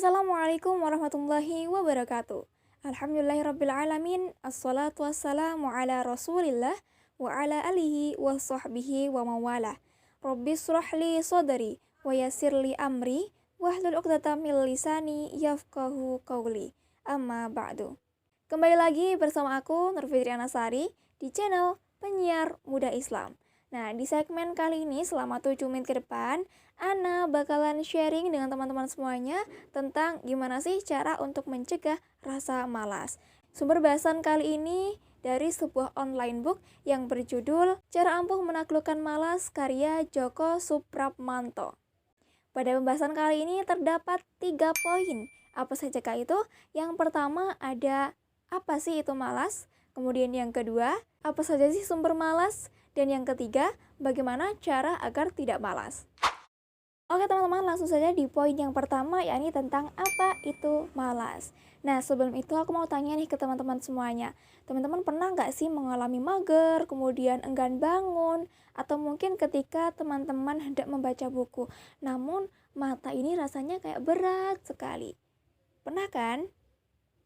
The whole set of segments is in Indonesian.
Assalamualaikum warahmatullahi wabarakatuh. Alhamdulillahirrabbilalamin. Assalatu wassalamu ala rasulillah wa ala alihi wa sahbihi wa mawalah. Rabbi srahli sodari wa yassirli amri wahlul uqdatam min lisani yafqahu qawli. Amma ba'du. Kembali lagi bersama aku Nur Fitri Anasari di channel Penyiar Muda Islam. Nah, di segmen kali ini selama 7 menit ke depan, Ana bakalan sharing dengan teman-teman semuanya tentang gimana sih cara untuk mencegah rasa malas. Sumber bahasan kali ini dari sebuah online book yang berjudul Cara Ampuh Menaklukkan Malas karya Joko Suprapmanto. Pada pembahasan kali ini terdapat 3 poin. Apa saja itu? Yang pertama ada apa sih itu malas? Kemudian yang kedua, apa saja sih sumber malas? Dan yang ketiga, bagaimana cara agar tidak malas? Oke teman-teman, langsung saja di poin yang pertama, yakni tentang apa itu malas. Nah, sebelum itu aku mau tanya nih ke teman-teman semuanya. Teman-teman pernah nggak sih mengalami mager, kemudian enggan bangun, atau mungkin ketika teman-teman hendak membaca buku, namun mata ini rasanya kayak berat sekali. Pernah kan?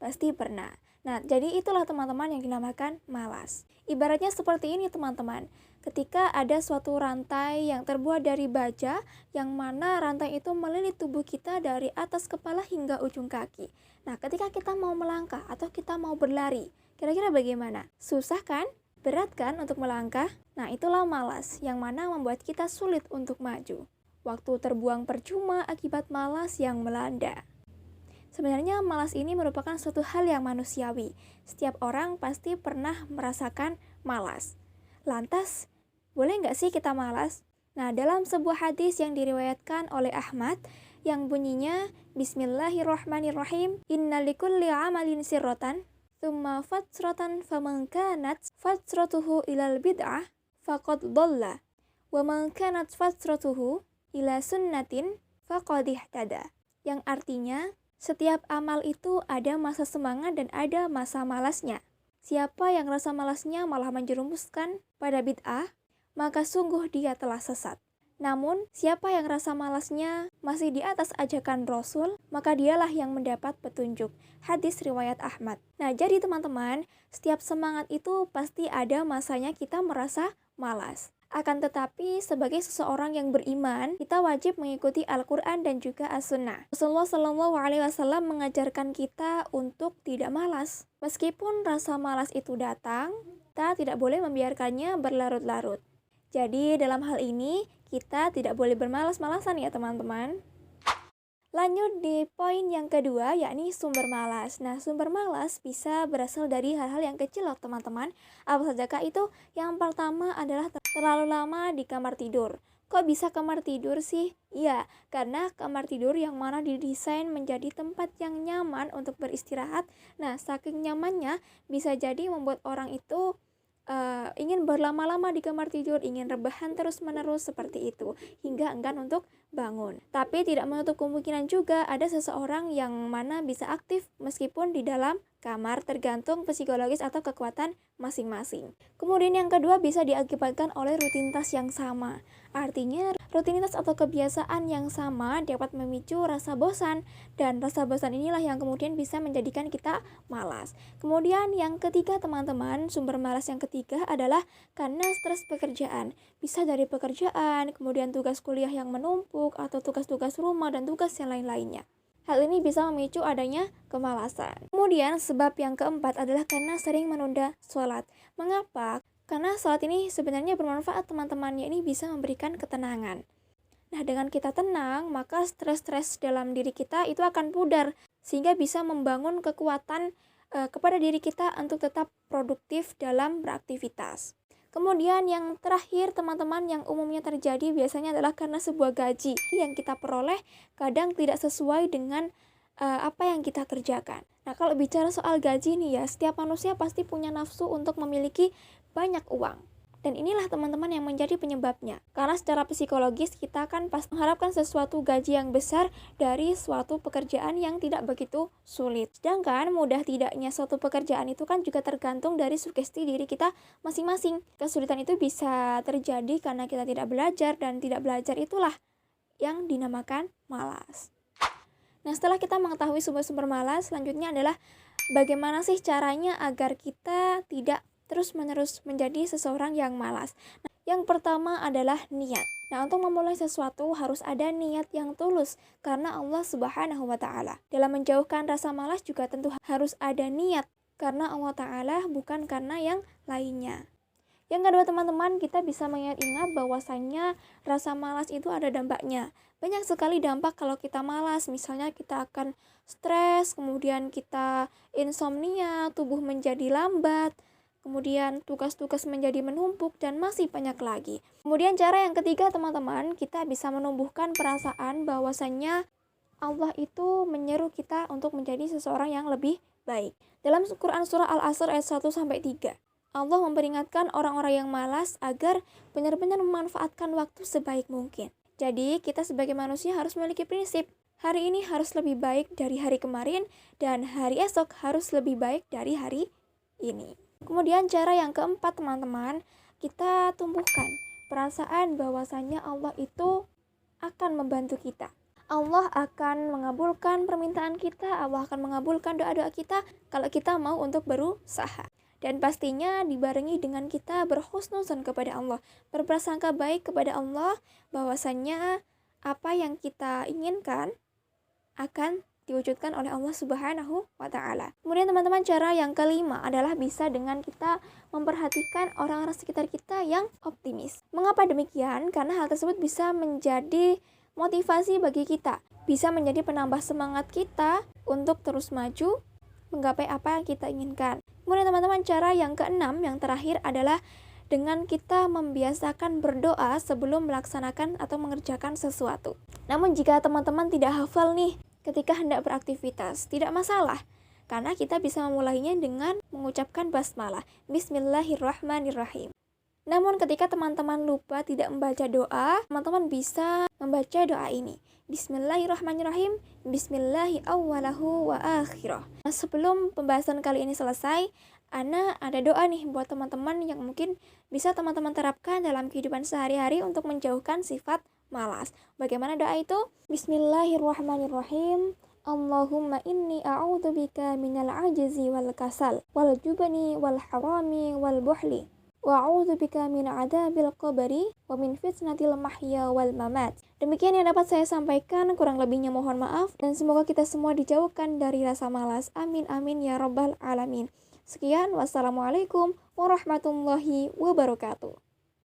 Pasti pernah. Nah, jadi itulah teman-teman yang dinamakan malas. Ibaratnya seperti ini teman-teman. Ketika ada suatu rantai yang terbuat dari baja, yang mana rantai itu melilit tubuh kita dari atas kepala hingga ujung kaki. Nah, ketika kita mau melangkah atau kita mau berlari, kira-kira bagaimana? Susah kan? Berat kan untuk melangkah? Nah, itulah malas, yang mana membuat kita sulit untuk maju. Waktu terbuang percuma akibat malas yang melanda. Sebenarnya malas ini merupakan suatu hal yang manusiawi. Setiap orang pasti pernah merasakan malas. Lantas, boleh nggak sih kita malas? Nah, dalam sebuah hadis yang diriwayatkan oleh Ahmad, yang bunyinya, Bismillahirrahmanirrahim, Inna likulli amalin sirrotan, thumma fatsrotan faman kanat fatsrotuhu ilal bid'ah, faqad dhalla, wa man kanat fatsrotuhu ila sunnatin, faqad ihtada. Yang artinya, setiap amal itu ada masa semangat dan ada masa malasnya. Siapa yang rasa malasnya malah menjerumuskan pada bid'ah, maka sungguh dia telah sesat. Namun, siapa yang rasa malasnya masih di atas ajakan Rasul, maka dialah yang mendapat petunjuk. Hadis riwayat Ahmad. Nah, jadi teman-teman, setiap semangat itu pasti ada masanya kita merasa malas. Akan tetapi, sebagai seseorang yang beriman, kita wajib mengikuti Al-Quran dan juga As-Sunnah. Rasulullah SAW mengajarkan kita untuk tidak malas. Meskipun rasa malas itu datang, kita tidak boleh membiarkannya berlarut-larut. Jadi, dalam hal ini, kita tidak boleh bermalas-malasan ya teman-teman. Lanjut di poin yang kedua, yakni sumber malas. Nah, sumber malas bisa berasal dari hal-hal yang kecil loh teman-teman. Apa sajakah itu? Yang pertama adalah terlalu lama di kamar tidur. Kok bisa kamar tidur sih? Iya, karena kamar tidur yang mana didesain menjadi tempat yang nyaman untuk beristirahat. Nah, saking nyamannya bisa jadi membuat orang itu ingin berlama-lama di kamar tidur, ingin rebahan terus-menerus seperti itu, hingga enggan untuk bangun. Tapi tidak menutup kemungkinan juga ada seseorang yang mana bisa aktif meskipun di dalam kamar, tergantung psikologis atau kekuatan masing-masing. Kemudian yang kedua bisa diakibatkan oleh rutinitas yang sama. Artinya rutinitas atau kebiasaan yang sama dapat memicu rasa bosan, dan rasa bosan inilah yang kemudian bisa menjadikan kita malas. Kemudian yang ketiga teman-teman, sumber malas yang ketiga adalah karena stres pekerjaan. Bisa dari pekerjaan, kemudian tugas kuliah yang menumpuk, atau tugas-tugas rumah dan tugas yang lain-lainnya. Hal ini bisa memicu adanya kemalasan. Kemudian sebab yang keempat adalah karena sering menunda sholat. Mengapa? Karena sholat ini sebenarnya bermanfaat teman-temannya, ini bisa memberikan ketenangan. Nah, dengan kita tenang, maka stres-stres dalam diri kita itu akan pudar, sehingga bisa membangun kekuatan kepada diri kita untuk tetap produktif dalam beraktivitas. Kemudian yang terakhir teman-teman yang umumnya terjadi biasanya adalah karena sebuah gaji yang kita peroleh kadang tidak sesuai dengan apa yang kita kerjakan. Nah, kalau bicara soal gaji nih ya, setiap manusia pasti punya nafsu untuk memiliki banyak uang. Dan inilah teman-teman yang menjadi penyebabnya. Karena secara psikologis kita kan pasti mengharapkan sesuatu gaji yang besar dari suatu pekerjaan yang tidak begitu sulit. Sedangkan mudah tidaknya suatu pekerjaan itu kan juga tergantung dari sugesti diri kita masing-masing. Kesulitan itu bisa terjadi karena kita tidak belajar, dan tidak belajar itulah yang dinamakan malas. Nah, setelah kita mengetahui sumber-sumber malas, selanjutnya adalah bagaimana sih caranya agar kita tidak terus-menerus menjadi seseorang yang malas. Nah, yang pertama adalah niat. Nah, untuk memulai sesuatu harus ada niat yang tulus karena Allah Subhanahu wa taala. Dalam menjauhkan rasa malas juga tentu harus ada niat karena Allah taala, bukan karena yang lainnya. Yang kedua teman-teman, kita bisa mengingat bahwasannya rasa malas itu ada dampaknya. Banyak sekali dampak kalau kita malas, misalnya kita akan stres, kemudian kita insomnia, tubuh menjadi lambat, kemudian tugas-tugas menjadi menumpuk, dan masih banyak lagi. Kemudian cara yang ketiga teman-teman, kita bisa menumbuhkan perasaan bahwasannya Allah itu menyeru kita untuk menjadi seseorang yang lebih baik. Dalam Quran surah Al-Asr ayat 1-3, Allah memperingatkan orang-orang yang malas agar benar-benar memanfaatkan waktu sebaik mungkin. Jadi, kita sebagai manusia harus memiliki prinsip. Hari ini harus lebih baik dari hari kemarin, dan hari esok harus lebih baik dari hari ini. Kemudian cara yang keempat teman-teman, kita tumbuhkan perasaan bahwasannya Allah itu akan membantu kita. Allah akan mengabulkan permintaan kita, Allah akan mengabulkan doa-doa kita kalau kita mau untuk berusaha. Dan pastinya dibarengi dengan kita berhusnuzon kepada Allah, berprasangka baik kepada Allah bahwasannya apa yang kita inginkan akan diwujudkan oleh Allah Subhanahu wa taala. Kemudian teman-teman, cara yang kelima adalah bisa dengan kita memperhatikan orang-orang sekitar kita yang optimis. Mengapa demikian? Karena hal tersebut bisa menjadi motivasi bagi kita, bisa menjadi penambah semangat kita untuk terus maju menggapai apa yang kita inginkan. Kemudian teman-teman, cara yang keenam, yang terakhir adalah dengan kita membiasakan berdoa sebelum melaksanakan atau mengerjakan sesuatu. Namun jika teman-teman tidak hafal nih ketika hendak beraktivitas, tidak masalah, karena kita bisa memulainya dengan mengucapkan basmalah, Bismillahirrahmanirrahim. Namun ketika teman-teman lupa tidak membaca doa, teman-teman bisa membaca doa ini. Bismillahirrahmanirrahim, Bismillahi awwalahu wa akhirah. Nah, sebelum pembahasan kali ini selesai, Ana ada doa nih buat teman-teman yang mungkin bisa teman-teman terapkan dalam kehidupan sehari-hari untuk menjauhkan sifat malas. Bagaimana doa itu? Bismillahirrahmanirrahim. Allahumma inni a'udzubika minal ajzi wal kasal wal jubni wal harami wal buhli. Wa'udzubika min adzabil qabri wa min fitnatil mahya wal mamat. Demikian yang dapat saya sampaikan, kurang lebihnya mohon maaf, dan semoga kita semua dijauhkan dari rasa malas. Amin amin ya rabbal alamin. Sekian, wassalamualaikum warahmatullahi wabarakatuh.